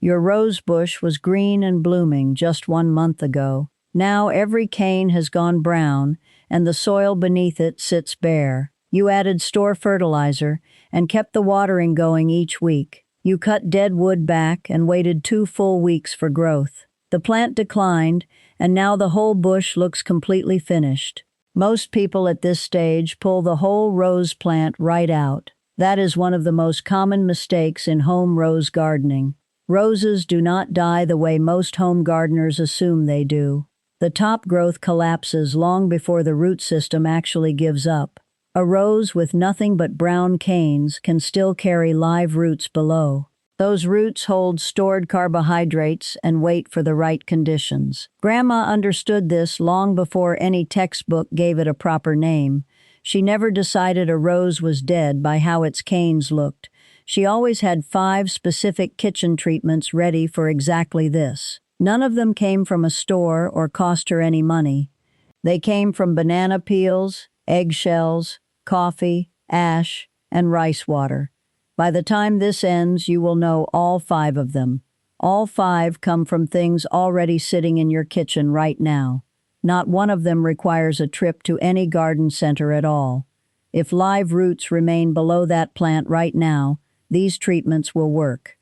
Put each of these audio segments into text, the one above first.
Your rose bush was green and blooming just 1 month ago. Now every cane has gone brown, and the soil beneath it sits bare. You added store fertilizer and kept the watering going each week. You cut dead wood back and waited 2 full weeks for growth. The plant declined, and now the whole bush looks completely finished. Most people at this stage pull the whole rose plant right out. That is one of the most common mistakes in home rose gardening. Roses do not die the way most home gardeners assume they do. The top growth collapses long before the root system actually gives up. A rose with nothing but brown canes can still carry live roots below. Those roots hold stored carbohydrates and wait for the right conditions. Grandma understood this long before any textbook gave it a proper name. She never decided a rose was dead by how its canes looked. She always had 5 specific kitchen treatments ready for exactly this. None of them came from a store or cost her any money. They came from banana peels, eggshells, coffee, ash, and rice water. By the time this ends, you will know all 5 of them. All 5 come from things already sitting in your kitchen right now. Not one of them requires a trip to any garden center at all. If live roots remain below that plant right now, these treatments will work.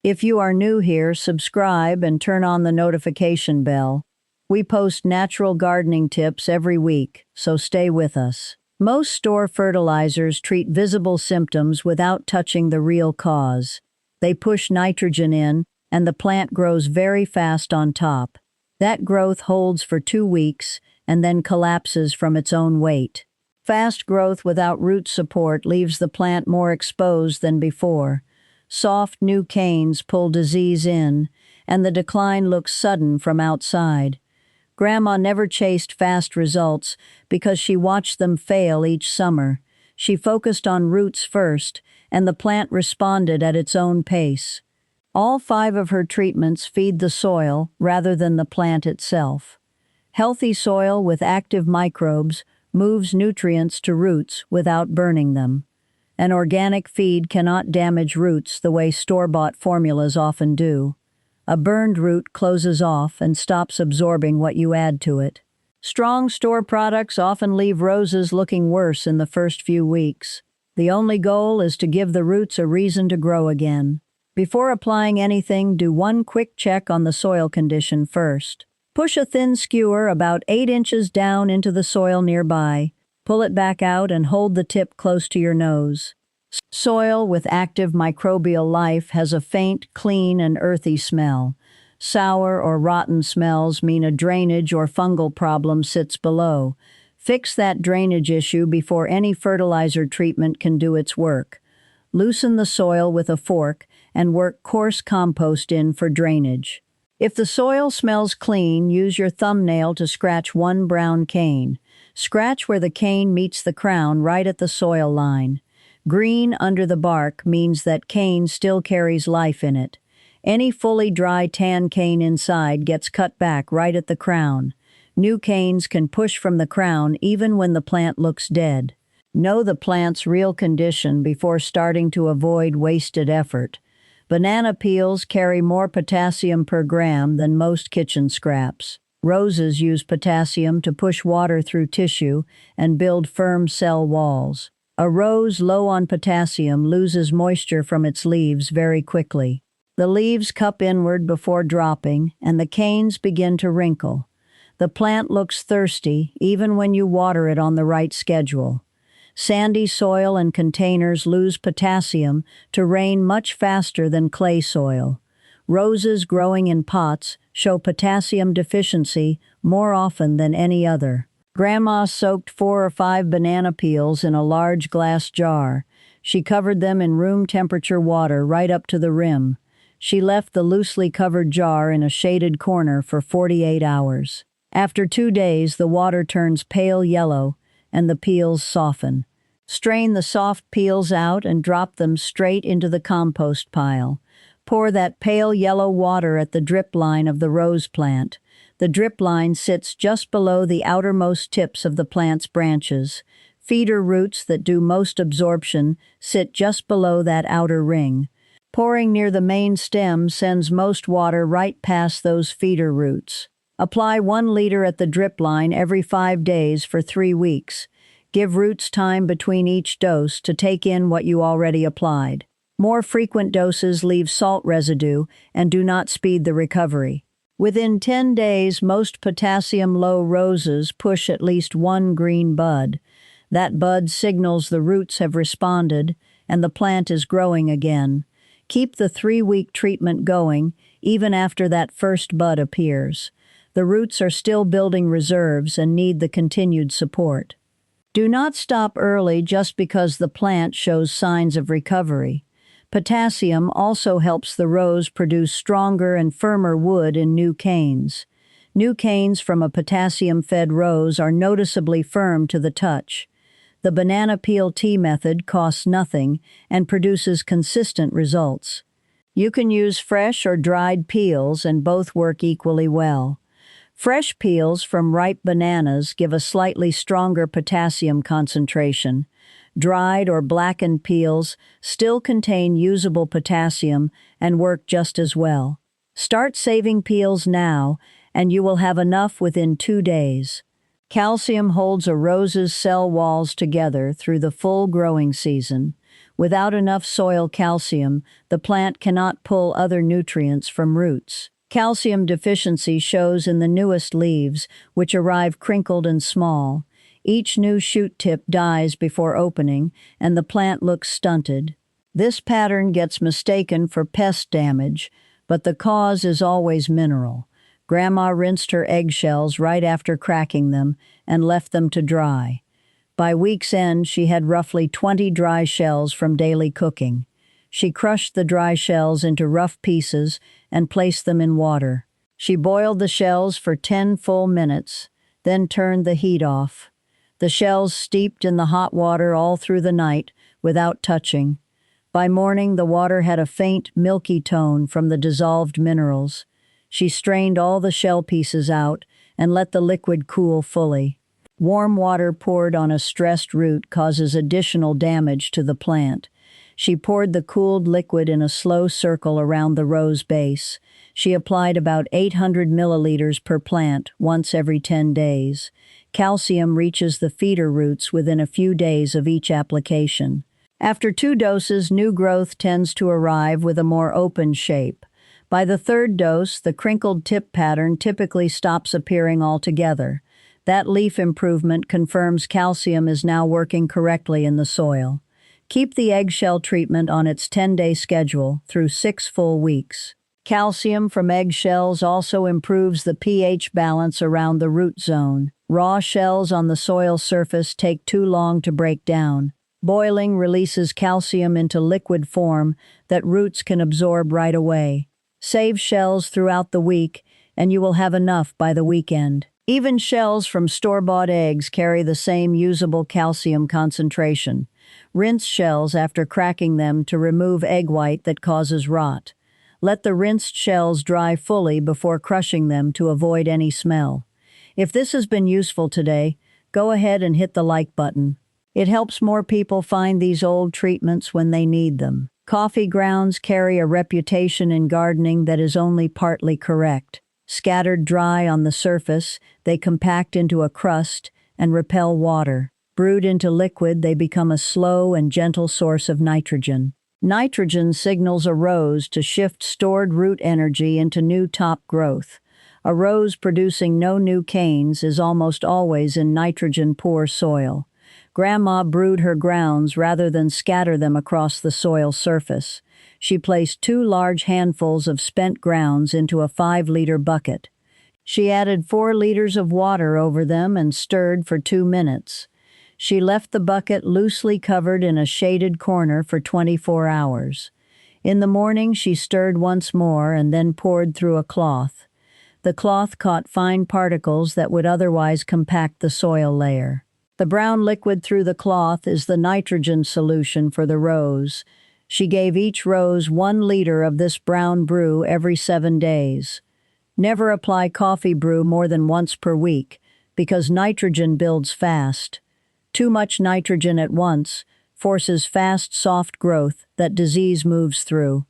If you are new here, subscribe and turn on the notification bell. We post natural gardening tips every week, so stay with us. Most store fertilizers treat visible symptoms without touching the real cause. They push nitrogen in, and the plant grows very fast on top. That growth holds for 2 weeks and then collapses from its own weight. Fast growth without root support leaves the plant more exposed than before. Soft new canes pull disease in, and the decline looks sudden from outside. Grandma never chased fast results because she watched them fail each summer. She focused on roots first, and the plant responded at its own pace. All 5 of her treatments feed the soil rather than the plant itself. Healthy soil with active microbes moves nutrients to roots without burning them. An organic feed cannot damage roots the way store-bought formulas often do. A burned root closes off and stops absorbing what you add to it. Strong store products often leave roses looking worse in the first few weeks. The only goal is to give the roots a reason to grow again. Before applying anything, do one quick check on the soil condition first. Push a thin skewer about 8 inches down into the soil nearby. Pull it back out and hold the tip close to your nose. Soil with active microbial life has a faint, clean, and earthy smell. Sour or rotten smells mean a drainage or fungal problem sits below. Fix that drainage issue before any fertilizer treatment can do its work. Loosen the soil with a fork and work coarse compost in for drainage. If the soil smells clean, use your thumbnail to scratch one brown cane. Scratch where the cane meets the crown right at the soil line. Green under the bark means that cane still carries life in it. Any fully dry tan cane inside gets cut back right at the crown. New canes can push from the crown even when the plant looks dead. Know the plant's real condition before starting to avoid wasted effort. Banana peels carry more potassium per gram than most kitchen scraps. Roses use potassium to push water through tissue and build firm cell walls. A rose low on potassium loses moisture from its leaves very quickly. The leaves cup inward before dropping, and the canes begin to wrinkle. The plant looks thirsty even when you water it on the right schedule. Sandy soil and containers lose potassium to rain much faster than clay soil. Roses growing in pots show potassium deficiency more often than any other. Grandma soaked 4 or 5 banana peels in a large glass jar. She covered them in room temperature water right up to the rim. She left the loosely covered jar in a shaded corner for 48 hours. After 2 days, the water turns pale yellow and the peels soften. Strain the soft peels out and drop them straight into the compost pile. Pour that pale yellow water at the drip line of the rose plant. The drip line sits just below the outermost tips of the plant's branches. Feeder roots that do most absorption sit just below that outer ring. Pouring near the main stem sends most water right past those feeder roots. Apply 1 liter at the drip line every 5 days for 3 weeks. Give roots time between each dose to take in what you already applied. More frequent doses leave salt residue and do not speed the recovery. Within 10 days, most potassium-low roses push at least 1 green bud. That bud signals the roots have responded and the plant is growing again. Keep the 3-week treatment going even after that first bud appears. The roots are still building reserves and need the continued support. Do not stop early just because the plant shows signs of recovery. Potassium also helps the rose produce stronger and firmer wood in new canes. New canes from a potassium-fed rose are noticeably firm to the touch. The banana peel tea method costs nothing and produces consistent results. You can use fresh or dried peels and both work equally well. Fresh peels from ripe bananas give a slightly stronger potassium concentration. Dried or blackened peels still contain usable potassium and work just as well. Start saving peels now, and you will have enough within 2 days. Calcium holds a rose's cell walls together through the full growing season. Without enough soil calcium, the plant cannot pull other nutrients from roots. Calcium deficiency shows in the newest leaves, which arrive crinkled and small. Each new shoot tip dies before opening, and the plant looks stunted. This pattern gets mistaken for pest damage, but the cause is always mineral. Grandma rinsed her eggshells right after cracking them and left them to dry. By week's end, she had roughly 20 dry shells from daily cooking. She crushed the dry shells into rough pieces and placed them in water. She boiled the shells for 10 full minutes, then turned the heat off. The shells steeped in the hot water all through the night without touching. By morning, the water had a faint, milky tone from the dissolved minerals. She strained all the shell pieces out and let the liquid cool fully. Warm water poured on a stressed root causes additional damage to the plant. She poured the cooled liquid in a slow circle around the rose base. She applied about 800 milliliters per plant once every 10 days. Calcium reaches the feeder roots within a few days of each application. After 2 doses, new growth tends to arrive with a more open shape. By the 3rd dose, the crinkled tip pattern typically stops appearing altogether. That leaf improvement confirms calcium is now working correctly in the soil. Keep the eggshell treatment on its 10-day schedule through 6 full weeks. Calcium from eggshells also improves the pH balance around the root zone. Raw shells on the soil surface take too long to break down. Boiling releases calcium into liquid form that roots can absorb right away. Save shells throughout the week, and you will have enough by the weekend. Even shells from store-bought eggs carry the same usable calcium concentration. Rinse shells after cracking them to remove egg white that causes rot. Let the rinsed shells dry fully before crushing them to avoid any smell. If this has been useful today, go ahead and hit the like button. It helps more people find these old treatments when they need them. Coffee grounds carry a reputation in gardening that is only partly correct. Scattered dry on the surface, they compact into a crust and repel water. Brewed into liquid, they become a slow and gentle source of nitrogen. Nitrogen signals a rose to shift stored root energy into new top growth. A rose producing no new canes is almost always in nitrogen-poor soil. Grandma brewed her grounds rather than scatter them across the soil surface. She placed 2 large handfuls of spent grounds into a 5-liter bucket. She added 4 liters of water over them and stirred for 2 minutes. She left the bucket loosely covered in a shaded corner for 24 hours. In the morning, she stirred once more and then poured through a cloth. The cloth caught fine particles that would otherwise compact the soil layer. The brown liquid through the cloth is the nitrogen solution for the rose. She gave each rose 1 liter of this brown brew every 7 days. Never apply coffee brew more than once per week, because nitrogen builds fast. Too much nitrogen at once forces fast, soft growth that disease moves through.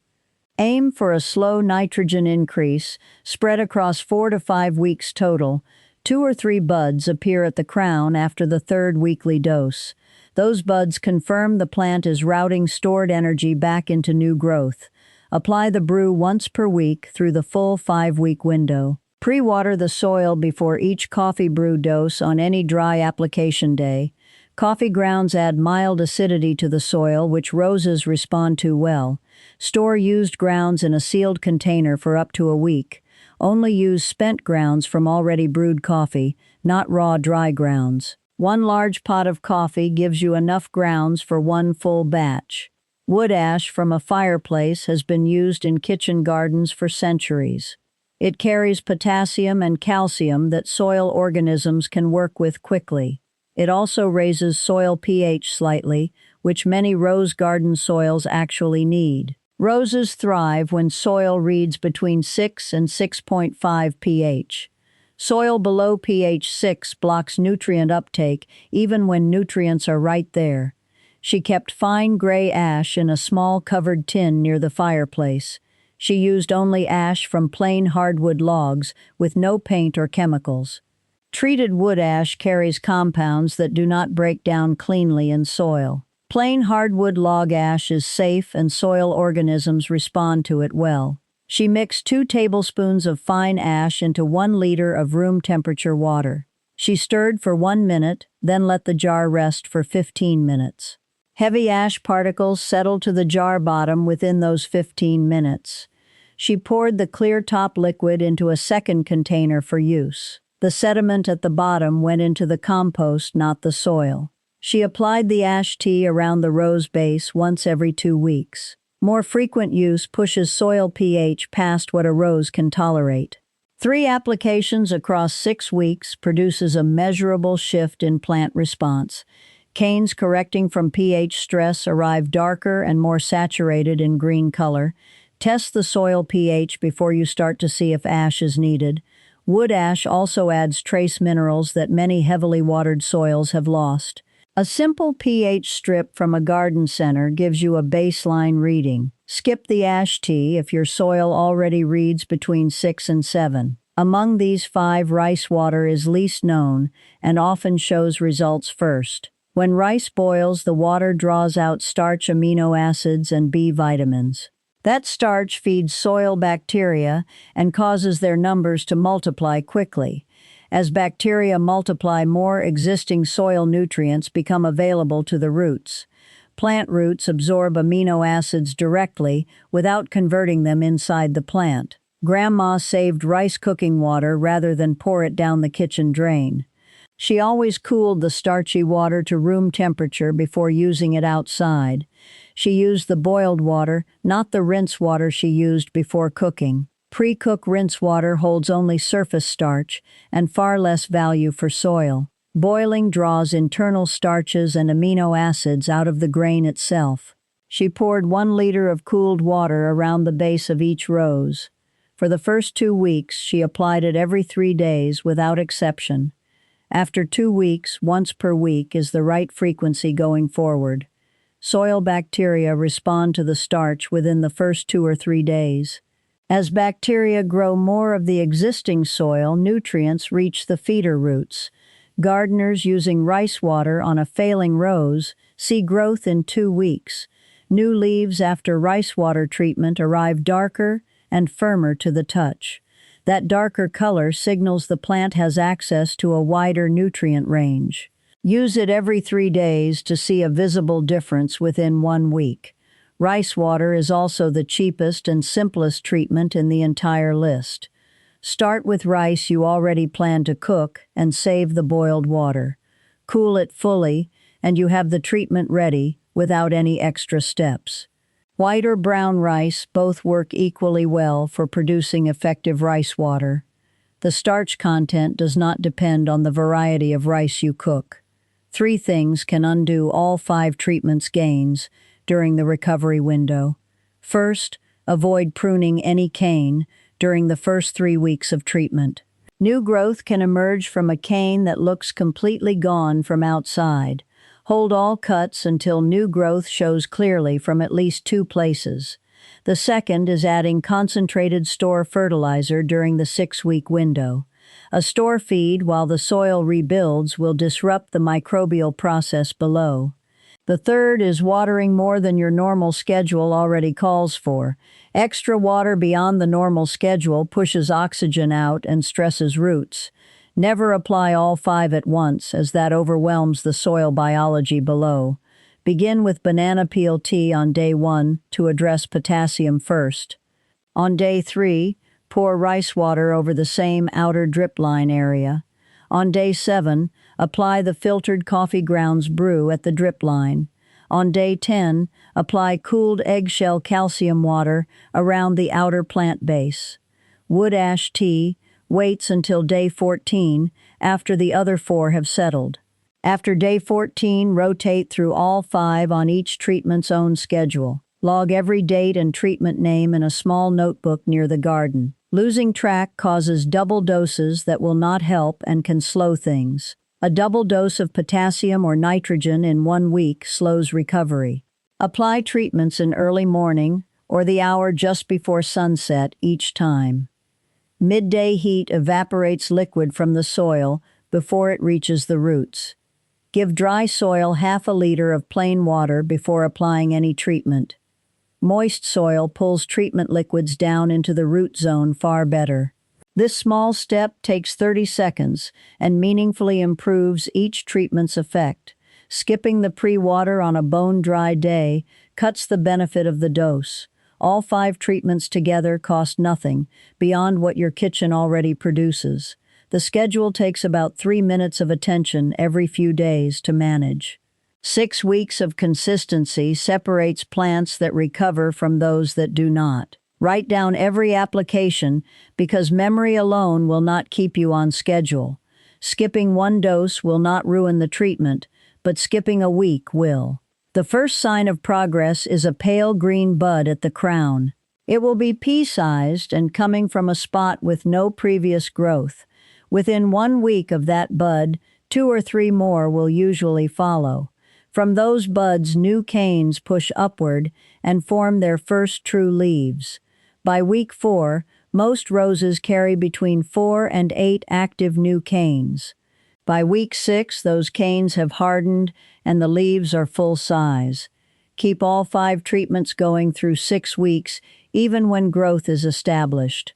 Aim for a slow nitrogen increase, spread across 4 to 5 weeks total. 2 or 3 buds appear at the crown after the third weekly dose. Those buds confirm the plant is routing stored energy back into new growth. Apply the brew once per week through the full 5-week window. Pre-water the soil before each coffee brew dose on any dry application day. Coffee grounds add mild acidity to the soil, which roses respond to well. Store used grounds in a sealed container for up to a week. Only use spent grounds from already brewed coffee, not raw dry grounds. 1 large pot of coffee gives you enough grounds for 1 full batch. Wood ash from a fireplace has been used in kitchen gardens for centuries. It carries potassium and calcium that soil organisms can work with quickly. It also raises soil pH slightly, which many rose garden soils actually need. Roses thrive when soil reads between 6 and 6.5 pH. Soil below pH 6 blocks nutrient uptake even when nutrients are right there. She kept fine gray ash in a small covered tin near the fireplace. She used only ash from plain hardwood logs with no paint or chemicals. Treated wood ash carries compounds that do not break down cleanly in soil. Plain hardwood log ash is safe and soil organisms respond to it well. She mixed 2 tablespoons of fine ash into 1 liter of room temperature water. She stirred for 1 minute, then let the jar rest for 15 minutes. Heavy ash particles settled to the jar bottom within those 15 minutes. She poured the clear top liquid into a second container for use. The sediment at the bottom went into the compost, not the soil. She applied the ash tea around the rose base once every 2 weeks. More frequent use pushes soil pH past what a rose can tolerate. 3 applications across 6 weeks produces a measurable shift in plant response. Canes correcting from pH stress arrive darker and more saturated in green color. Test the soil pH before you start to see if ash is needed. Wood ash also adds trace minerals that many heavily watered soils have lost. A simple pH strip from a garden center gives you a baseline reading. Skip the ash tea if your soil already reads between 6 and 7. Among these 5, rice water is least known and often shows results first. When rice boils, the water draws out starch amino acids and B vitamins. That starch feeds soil bacteria and causes their numbers to multiply quickly. As bacteria multiply, more existing soil nutrients become available to the roots. Plant roots absorb amino acids directly without converting them inside the plant. Grandma saved rice cooking water rather than pour it down the kitchen drain. She always cooled the starchy water to room temperature before using it outside. She used the boiled water, not the rinse water she used before cooking. Pre-cook rinse water holds only surface starch and far less value for soil. Boiling draws internal starches and amino acids out of the grain itself. She poured 1 liter of cooled water around the base of each rose. For the first 2 weeks, she applied it every 3 days without exception. After 2 weeks, once per week is the right frequency going forward. Soil bacteria respond to the starch within the first 2 or 3 days. As bacteria grow more of the existing soil, nutrients reach the feeder roots. Gardeners using rice water on a failing rose see growth in 2 weeks. New leaves after rice water treatment arrive darker and firmer to the touch. That darker color signals the plant has access to a wider nutrient range. Use it every 3 days to see a visible difference within 1 week. Rice water is also the cheapest and simplest treatment in the entire list. Start with rice you already plan to cook and save the boiled water. Cool it fully, and you have the treatment ready without any extra steps. White or brown rice both work equally well for producing effective rice water. The starch content does not depend on the variety of rice you cook. 3 things can undo all 5 treatments' gains during the recovery window. First, avoid pruning any cane during the first 3 weeks of treatment. New growth can emerge from a cane that looks completely gone from outside. Hold all cuts until new growth shows clearly from at least 2 places. The second is adding concentrated store fertilizer during the 6-week window. A store feed while the soil rebuilds will disrupt the microbial process below. The third is watering more than your normal schedule already calls for. Extra water beyond the normal schedule pushes oxygen out and stresses roots. Never apply all 5 at once, as that overwhelms the soil biology below. Begin with banana peel tea on day 1 to address potassium first. On day 3, pour rice water over the same outer drip line area. On day 7, apply the filtered coffee grounds brew at the drip line. On day 10, apply cooled eggshell calcium water around the outer plant base. Wood ash tea waits until day 14 after the other 4 have settled. After day 14, rotate through all 5 on each treatment's own schedule. Log every date and treatment name in a small notebook near the garden. Losing track causes double doses that will not help and can slow things. A double dose of potassium or nitrogen in 1 week slows recovery. Apply treatments in early morning or the hour just before sunset each time. Midday heat evaporates liquid from the soil before it reaches the roots. Give dry soil half a liter of plain water before applying any treatment. Moist soil pulls treatment liquids down into the root zone far better. This small step takes 30 seconds and meaningfully improves each treatment's effect. Skipping the pre-water on a bone-dry day cuts the benefit of the dose. All 5 treatments together cost nothing beyond what your kitchen already produces. The schedule takes about 3 minutes of attention every few days to manage. 6 weeks of consistency separates plants that recover from those that do not. Write down every application because memory alone will not keep you on schedule. Skipping 1 dose will not ruin the treatment, but skipping a week will. The first sign of progress is a pale green bud at the crown. It will be pea-sized and coming from a spot with no previous growth. Within 1 week of that bud, 2 or 3 more will usually follow. From those buds, new canes push upward and form their first true leaves. By week 4, most roses carry between 4 and 8 active new canes. By week 6, those canes have hardened and the leaves are full size. Keep all 5 treatments going through 6 weeks, even when growth is established.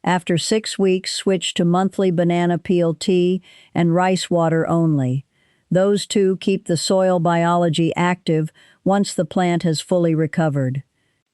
After 6 weeks, switch to monthly banana peel tea and rice water only. Those 2 keep the soil biology active once the plant has fully recovered.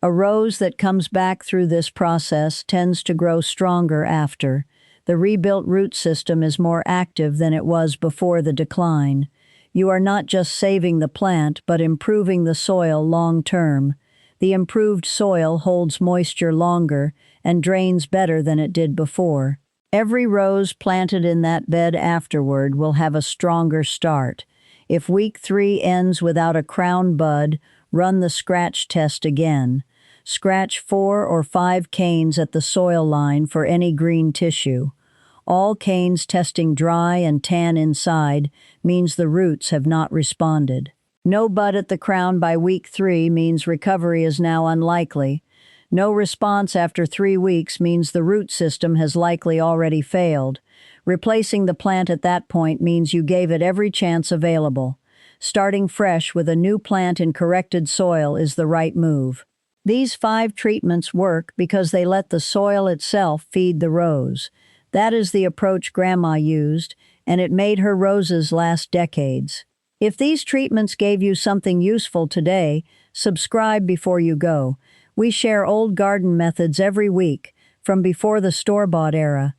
A rose that comes back through this process tends to grow stronger after. The rebuilt root system is more active than it was before the decline. You are not just saving the plant, but improving the soil long-term. The improved soil holds moisture longer and drains better than it did before. Every rose planted in that bed afterward will have a stronger start. If week 3 ends without a crown bud, run the scratch test again. Scratch 4 or 5 canes at the soil line for any green tissue. All canes testing dry and tan inside means the roots have not responded. No bud at the crown by week 3 means recovery is now unlikely. No response after 3 weeks means the root system has likely already failed. Replacing the plant at that point means you gave it every chance available. Starting fresh with a new plant in corrected soil is the right move. These 5 treatments work because they let the soil itself feed the rose. That is the approach Grandma used, and it made her roses last decades. If these treatments gave you something useful today, subscribe before you go. We share old garden methods every week, from before the store-bought era.